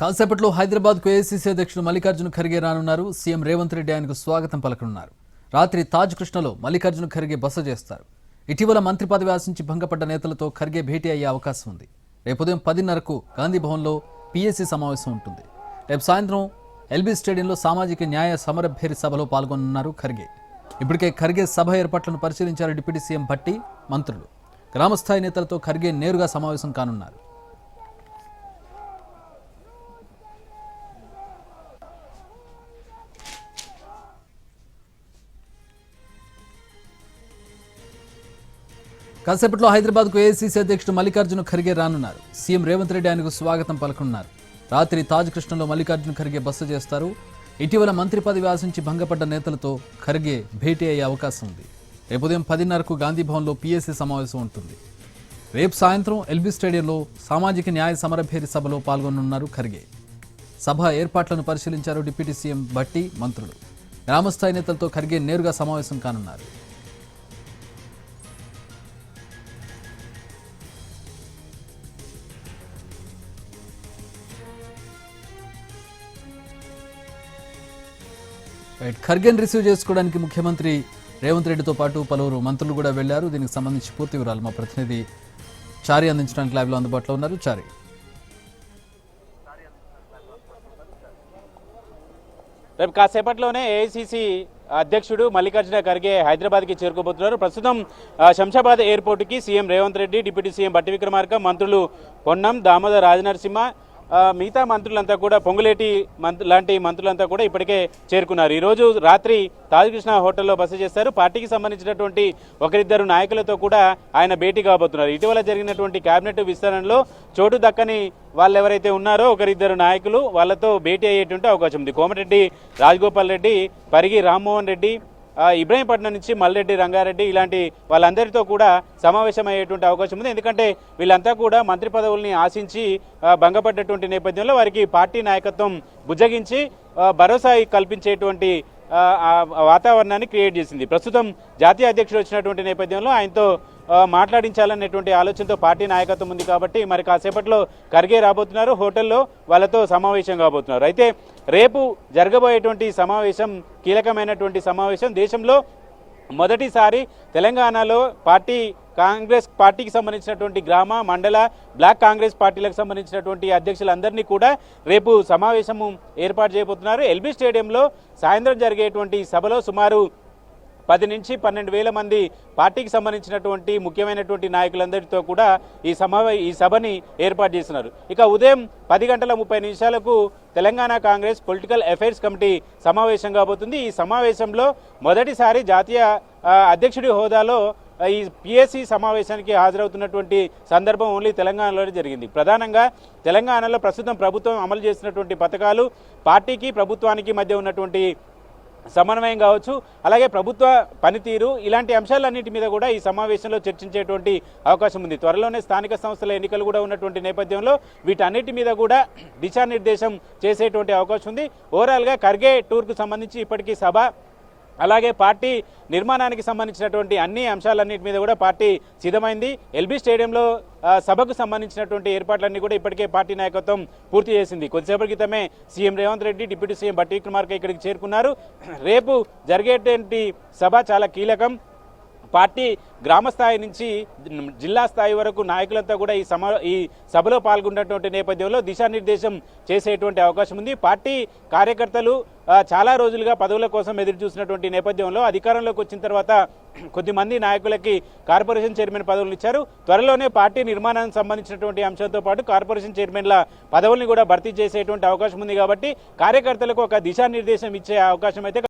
కాసేపట్లో హైదరాబాద్కు ఏఐసీసీ అధ్యక్షుడు మల్లికార్జున ఖర్గే రానున్నారు. సీఎం రేవంత్ రెడ్డి ఆయనకు స్వాగతం పలకనున్నారు. రాత్రి తాజ్ కృష్ణలో మల్లికార్జున ఖర్గే బస చేస్తారు. ఇటీవల మంత్రి పదవి ఆశించి భంగపడ్డ నేతలతో ఖర్గే భేటీ అయ్యే అవకాశం ఉంది. రేపు ఉదయం 10:30కు గాంధీ భవన్లో పీఎస్సీ సమావేశం ఉంటుంది. రేపు సాయంత్రం ఎల్బీ స్టేడియంలో సామాజిక న్యాయ సమరభేరి సభలో పాల్గొనున్నారు ఖర్గే. ఇప్పటికే ఖర్గే సభ ఏర్పాట్లను పరిశీలించారు డిప్యూటీ సీఎం భట్టి, మంత్రులు. గ్రామస్థాయి నేతలతో ఖర్గే నేరుగా సమావేశం కానున్నారు. కాసేపట్లో హైదరాబాద్కు ఏఐసీసీ అధ్యక్షుడు మల్లికార్జున ఖర్గే రానున్నారు. సీఎం రేవంత్ రెడ్డి ఆయనకు స్వాగతం పలకనున్నారు. రాత్రి తాజ్ కృష్ణలో మల్లికార్జున ఖర్గే బస చేస్తారు. ఇటీవల మంత్రి పదవి ఆశించి భంగపడ్డ నేతలతో ఖర్గే భేటీ అయ్యే అవకాశం ఉంది. రేపు ఉదయం 10:30కు గాంధీ భవన్లో పీఎస్సీ సమావేశం ఉంటుంది. రేపు సాయంత్రం ఎల్బీ స్టేడియంలో సామాజిక న్యాయ సమరభేరి సభలో పాల్గొనున్నారు ఖర్గే. సభ ఏర్పాట్లను పరిశీలించారు డిప్యూటీ సీఎం భట్టి, మంత్రులు. గ్రామస్థాయి నేతలతో ఖర్గే నేరుగా సమావేశం కానున్నారు. ఖర్గేని రిసీవ్ చేసుకోవడానికి ముఖ్యమంత్రి రేవంత్ రెడ్డితో పాటు పలువురు మంత్రులు కూడా వెళ్లారు. దీనికి సంబంధించి పూర్తి వివరాలు మా ప్రతినిధి చారి అందించడానికి లైవ్లో అందుబాటులో ఉన్నారు. చారి, రేపు కాసేపట్లోనే ఏఐసీసీ అధ్యక్షుడు మల్లికార్జున ఖర్గే హైదరాబాద్కి చేరుకోబోతున్నారు. ప్రస్తుతం శంషాబాద్ ఎయిర్పోర్టుకి CM Revanth Reddy, deputy CM Bhatti Vikramarka, మంత్రులు పొన్నం, దామోదర్ రాజనరసింహ, మిగతా మంత్రులంతా కూడా, పొంగులేటి లాంటి మంత్రులంతా కూడా ఇప్పటికే చేరుకున్నారు. ఈరోజు రాత్రి తాజ్ కృష్ణ హోటల్లో బస చేస్తారు. పార్టీకి సంబంధించినటువంటి ఒకరిద్దరు నాయకులతో కూడా ఆయన భేటీ కాబోతున్నారు. ఇటీవల జరిగినటువంటి కేబినెట్ విస్తరణలో చోటు దక్కని వాళ్ళు ఎవరైతే ఉన్నారో ఒకరిద్దరు నాయకులు, వాళ్ళతో భేటీ అయ్యేటువంటి అవకాశం ఉంది. కోమటిరెడ్డి రాజగోపాల్ రెడ్డి, పరిగి రామ్మోహన్ రెడ్డి, ఇబ్రాహీంపట్నం నుంచి మల్రెడ్డి రంగారెడ్డి, ఇలాంటి వాళ్ళందరితో కూడా సమావేశం అయ్యేటువంటి అవకాశం ఉంది. ఎందుకంటే వీళ్ళంతా కూడా మంత్రి పదవుల్ని ఆశించి భంగపడ్డటువంటి నేపథ్యంలో వారికి పార్టీ నాయకత్వం బుజ్జగించి భరోసా కల్పించేటువంటి వాతావరణాన్ని క్రియేట్ చేసింది. ప్రస్తుతం జాతీయ అధ్యక్షుడు వచ్చినటువంటి నేపథ్యంలో ఆయనతో మాట్లాడించాలనేటువంటి ఆలోచనతో పార్టీ నాయకత్వం ఉంది. కాబట్టి మరి కాసేపట్లో ఖర్గే రాబోతున్నారు. హోటల్లో వాళ్ళతో సమావేశం కాబోతున్నారు. అయితే రేపు జరగబోయేటువంటి సమావేశం కీలకమైనటువంటి సమావేశం. దేశంలో మొదటిసారి తెలంగాణలో కాంగ్రెస్ పార్టీకి సంబంధించినటువంటి గ్రామ, మండల, బ్లాక్ కాంగ్రెస్ పార్టీలకు సంబంధించినటువంటి అధ్యక్షులందరినీ కూడా రేపు సమావేశము ఏర్పాటు చేయబోతున్నారు. ఎల్బీ స్టేడియంలో సాయంత్రం జరిగేటువంటి సభలో సుమారు 10 నుంచి 12,000 మంది పార్టీకి సంబంధించినటువంటి ముఖ్యమైనటువంటి నాయకులందరితో కూడా ఈ సభని ఏర్పాటు చేస్తున్నారు. ఇక ఉదయం 10:30 Telangana Congress political affairs committee సమావేశం కాబోతుంది. ఈ సమావేశంలో మొదటిసారి జాతీయ అధ్యక్షుడి హోదాలో ఈ పిఎస్సి సమావేశానికి హాజరవుతున్నటువంటి సందర్భం ఓన్లీ తెలంగాణలోనే జరిగింది. ప్రధానంగా తెలంగాణలో ప్రస్తుతం ప్రభుత్వం అమలు చేసినటువంటి పథకాలు, పార్టీకి ప్రభుత్వానికి మధ్య ఉన్నటువంటి సమన్వయం కావచ్చు, అలాగే ప్రభుత్వ పనితీరు, ఇలాంటి అంశాలన్నింటి మీద కూడా ఈ సమావేశంలో చర్చించేటువంటి అవకాశం ఉంది. త్వరలోనే స్థానిక సంస్థల ఎన్నికలు కూడా ఉన్నటువంటి నేపథ్యంలో వీటన్నిటి మీద కూడా దిశానిర్దేశం చేసేటువంటి అవకాశం ఉంది. ఓవరాల్గా ఖర్గే టూర్కు సంబంధించి ఇప్పటికీ సభ, అలాగే పార్టీ నిర్మాణానికి సంబంధించినటువంటి అన్ని అంశాలన్నింటి మీద కూడా పార్టీ సిద్ధమైంది. ఎల్బీ స్టేడియంలో సభకు సంబంధించినటువంటి ఏర్పాట్లన్నీ కూడా ఇప్పటికే పార్టీ నాయకత్వం పూర్తి చేసింది. కొద్దిసేపటి క్రితమే CM Revanth Reddy, deputy CM Bhatti Vikramarka ఇక్కడికి చేరుకున్నారు. రేపు జరిగేటువంటి సభ చాలా కీలకం. పార్టీ గ్రామ స్థాయి నుంచి జిల్లా స్థాయి వరకు నాయకులంతా కూడా ఈ సభలో పాల్గొన్నటువంటి నేపథ్యంలో దిశానిర్దేశం చేసేటువంటి అవకాశం ఉంది. పార్టీ కార్యకర్తలు చాలా రోజులుగా పదవుల కోసం ఎదురు చూసినటువంటి నేపథ్యంలో అధికారంలోకి వచ్చిన తర్వాత కొద్దిమంది నాయకులకి కార్పొరేషన్ చైర్మన్ పదవులు ఇచ్చారు. త్వరలోనే పార్టీ నిర్మాణానికి సంబంధించినటువంటి అంశంతో పాటు కార్పొరేషన్ చైర్మన్ల పదవుల్ని కూడా భర్తీ చేసేటువంటి అవకాశం ఉంది. కాబట్టి కార్యకర్తలకు ఒక దిశానిర్దేశం ఇచ్చే అవకాశం అయితే